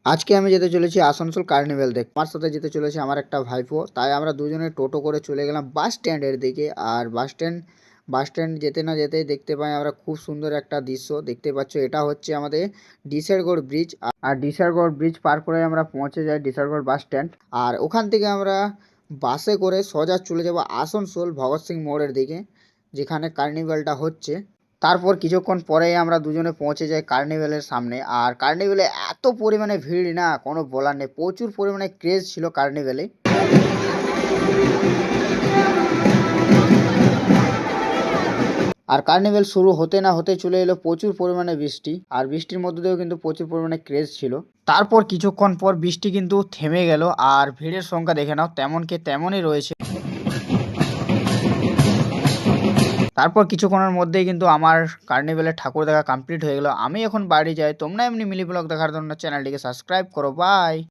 আজকে আমি যেতে চলেছি আসানসোল কার্নিভ্যাল দেখতে। আমার সাথে যেতে চলেছে আমার একটা ভাইপো। তাই আমরা দুজনে টোটো করে চলে গেলাম বাস স্ট্যান্ডের দিকে। আর বাস স্ট্যান্ড যেতে না যেতেই দেখতে পাই আমরা খুব সুন্দর একটা দৃশ্য। দেখতে পাচ্ছ, এটা হচ্ছে আমাদের ডিসাইরগড় ব্রিজ। আর ডিসাইরগড় ব্রিজ পার করে আমরা পৌঁছে যাই ডিসাইরগড় বাস স্ট্যান্ড। আর ওখান থেকে আমরা বাসে করে সোজা চলে যাব আসানসোল ভগৎ সিং মোড়ের দিকে, যেখানে কার্নিভ্যালটা হচ্ছে। তারপর কিছুক্ষণ পরেই আমরা দুজনে পৌঁছে যাই কার্নিভ্যালের সামনে। আর কার্নিভ্যালে এত পরিমাণে ভিড় না কোনো বলার নেই, প্রচুর পরিমাণে ক্রেজ ছিল কার্নিভ্যালে। আর কার্নিভ্যাল শুরু হতে না হতে চলে এলো প্রচুর পরিমাণে বৃষ্টি। আর বৃষ্টির মধ্যে দিয়েও কিন্তু প্রচুর পরিমাণে ক্রেজ ছিল। তারপর কিছুক্ষণ পর বৃষ্টি কিন্তু থেমে গেল। আর ভিড়ের সংখ্যা দেখে নাও তেমনকে তেমনই রয়েছে। তারপর কিছুক্ষণের মধ্যেই কিন্তু আমার কার্নিভ্যালের ঠাকুর দেখা কমপ্লিট হয়ে গেল। আমি এখন বাড়ি যাই। তোমরা এমনি মিলি ব্লগ দেখার জন্য চ্যানেলটিকে সাবস্ক্রাইব করো। বাই।